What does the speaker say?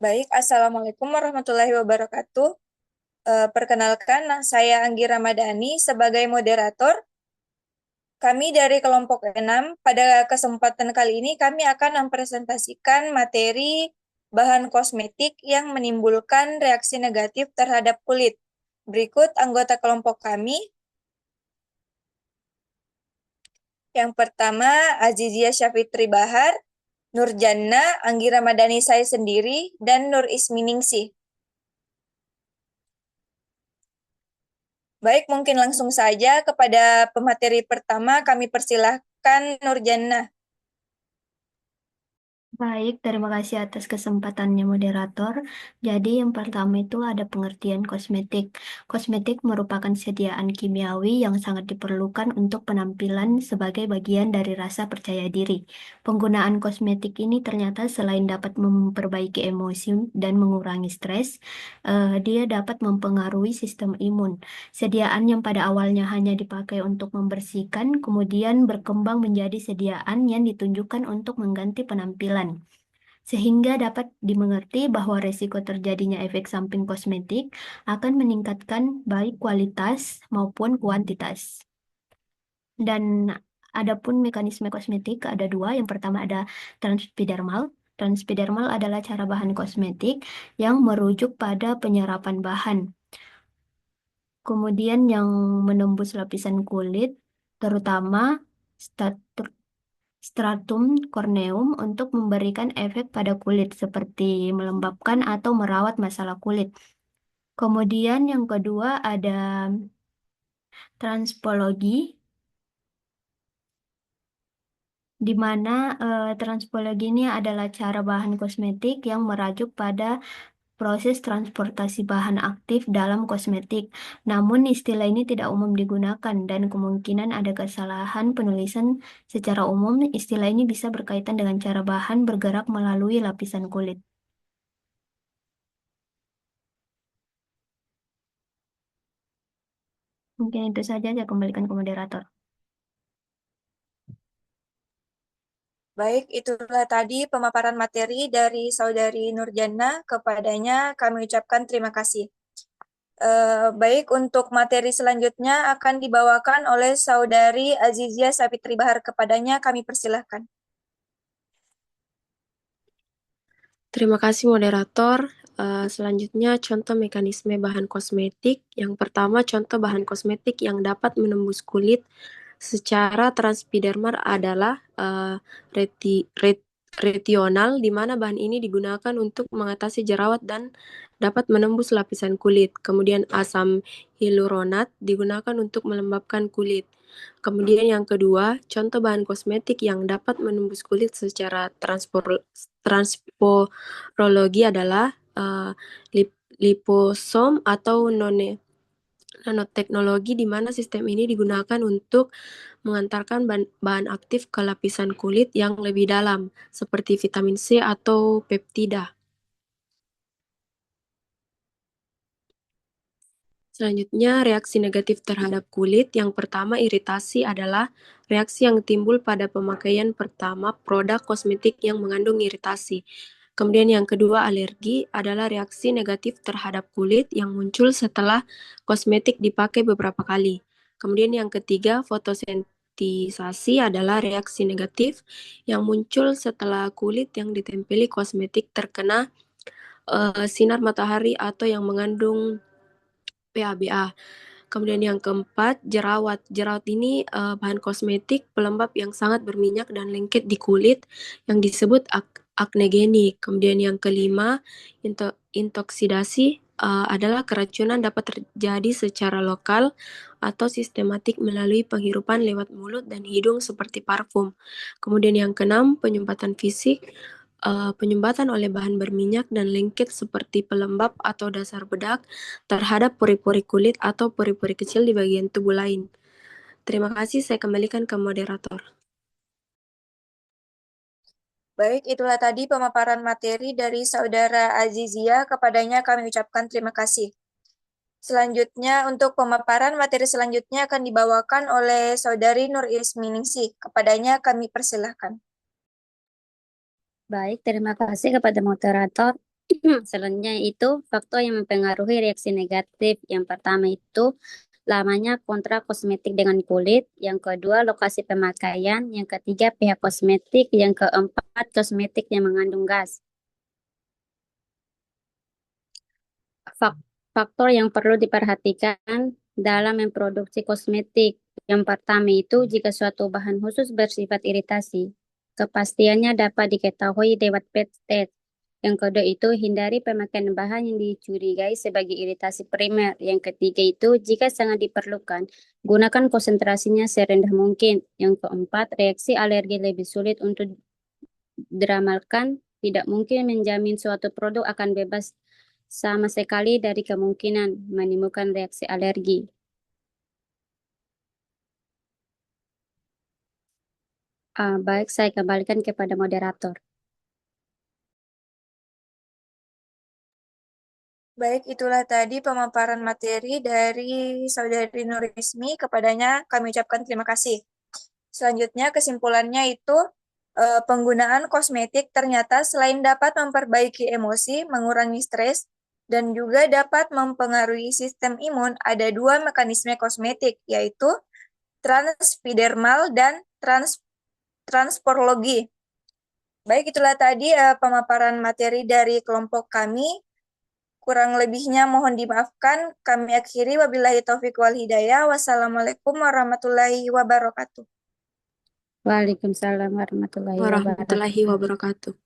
Baik, Assalamualaikum warahmatullahi wabarakatuh. Perkenalkan, saya Anggi Ramadhani sebagai moderator. Kami dari kelompok 6. Pada kesempatan kali ini kami akan mempresentasikan materi bahan kosmetik yang menimbulkan reaksi negatif terhadap kulit. Berikut anggota kelompok kami. Yang pertama, Azizia Syafitri Bahar, Nur Janna, Anggi Ramadhani saya sendiri, dan Nur Isminingsih. Baik, mungkin langsung saja kepada pemateri pertama kami persilahkan Nur Jannah. Baik, terima kasih atas kesempatannya moderator. Jadi yang pertama itu ada pengertian kosmetik. Kosmetik merupakan sediaan kimiawi yang sangat diperlukan untuk penampilan sebagai bagian dari rasa percaya diri. Penggunaan kosmetik ini ternyata selain dapat memperbaiki emosi dan mengurangi stres, dia dapat mempengaruhi sistem imun. Sediaan yang pada awalnya hanya dipakai untuk membersihkan, kemudian berkembang menjadi sediaan yang ditunjukkan untuk mengganti penampilan. Sehingga dapat dimengerti bahwa resiko terjadinya efek samping kosmetik akan meningkatkan baik kualitas maupun kuantitas. Dan adapun mekanisme kosmetik ada dua. Yang pertama ada transepidermal. Transepidermal adalah cara bahan kosmetik yang merujuk pada penyerapan bahan. Kemudian yang menembus lapisan kulit, terutama stratum corneum untuk memberikan efek pada kulit seperti melembabkan atau merawat masalah kulit. Kemudian yang kedua ada transpologi, di mana transpologi ini adalah cara bahan kosmetik yang merajuk pada proses transportasi bahan aktif dalam kosmetik. Namun istilah ini tidak umum digunakan dan kemungkinan ada kesalahan penulisan. Secara umum, istilah ini bisa berkaitan dengan cara bahan bergerak melalui lapisan kulit. Mungkin itu saja, saya kembalikan ke moderator. Baik, itulah tadi pemaparan materi dari Saudari Nurjana. Kepadanya kami ucapkan terima kasih. Baik, untuk materi selanjutnya akan dibawakan oleh Saudari Azizia Sapitri Bahar. Kepadanya kami persilahkan. Terima kasih moderator. Selanjutnya contoh mekanisme bahan kosmetik. Yang pertama contoh bahan kosmetik yang dapat menembus kulit secara transepidermal adalah retinol, di mana bahan ini digunakan untuk mengatasi jerawat dan dapat menembus lapisan kulit. Kemudian asam hyaluronat digunakan untuk melembabkan kulit. Kemudian yang kedua, contoh bahan kosmetik yang dapat menembus kulit secara transporologi adalah liposom atau nanoteknologi, di mana sistem ini digunakan untuk mengantarkan bahan aktif ke lapisan kulit yang lebih dalam, seperti vitamin C atau peptida. Selanjutnya, reaksi negatif terhadap kulit. Yang pertama, iritasi adalah reaksi yang timbul pada pemakaian pertama produk kosmetik yang mengandung iritasi. Kemudian yang kedua, alergi adalah reaksi negatif terhadap kulit yang muncul setelah kosmetik dipakai beberapa kali. Kemudian yang ketiga, fotosensitisasi adalah reaksi negatif yang muncul setelah kulit yang ditempeli kosmetik terkena sinar matahari atau yang mengandung PHBA. Kemudian yang keempat, jerawat. Jerawat ini bahan kosmetik pelembab yang sangat berminyak dan lengket di kulit yang disebut aknegenik. Kemudian yang kelima, intoksidasi adalah keracunan dapat terjadi secara lokal atau sistematik melalui penghirupan lewat mulut dan hidung seperti parfum. Kemudian yang keenam, penyumbatan fisik. Penyumbatan oleh bahan berminyak dan lengket seperti pelembab atau dasar bedak terhadap pori-pori kulit atau pori-pori kecil di bagian tubuh lain. Terima kasih, saya kembalikan ke moderator. Baik, itulah tadi pemaparan materi dari Saudara Azizia. Kepadanya kami ucapkan terima kasih. Selanjutnya, untuk pemaparan materi selanjutnya akan dibawakan oleh Saudari Nur Isminingsih. Kepadanya kami persilahkan. Baik, terima kasih kepada moderator. Selanjutnya itu faktor yang mempengaruhi reaksi negatif. Yang pertama itu lamanya kontrak kosmetik dengan kulit. Yang kedua, lokasi pemakaian. Yang ketiga, pihak kosmetik. Yang keempat, kosmetik yang mengandung gas. Faktor yang perlu diperhatikan dalam memproduksi kosmetik. Yang pertama itu jika suatu bahan khusus bersifat iritasi. Kepastiannya dapat diketahui lewat PET test. Yang kedua itu hindari pemakaian bahan yang dicurigai sebagai iritasi primer. Yang ketiga itu jika sangat diperlukan, gunakan konsentrasinya serendah mungkin. Yang keempat, reaksi alergi lebih sulit untuk diramalkan. Tidak mungkin menjamin suatu produk akan bebas sama sekali dari kemungkinan menimbulkan reaksi alergi. Baik, saya kembalikan kepada moderator. Baik, itulah tadi pemaparan materi dari Saudari Nurismi. Kepadanya kami ucapkan terima kasih. Selanjutnya kesimpulannya itu penggunaan kosmetik ternyata selain dapat memperbaiki emosi, mengurangi stres, dan juga dapat mempengaruhi sistem imun, ada dua mekanisme kosmetik, yaitu transepidermal dan transporologi. Baik, itulah tadi pemaparan materi dari kelompok kami. Kurang lebihnya mohon dimaafkan. Kami akhiri, wabillahi taufiq wal hidayah. Wassalamualaikum warahmatullahi wabarakatuh. Waalaikumsalam warahmatullahi wabarakatuh. Warahmatullahi wabarakatuh.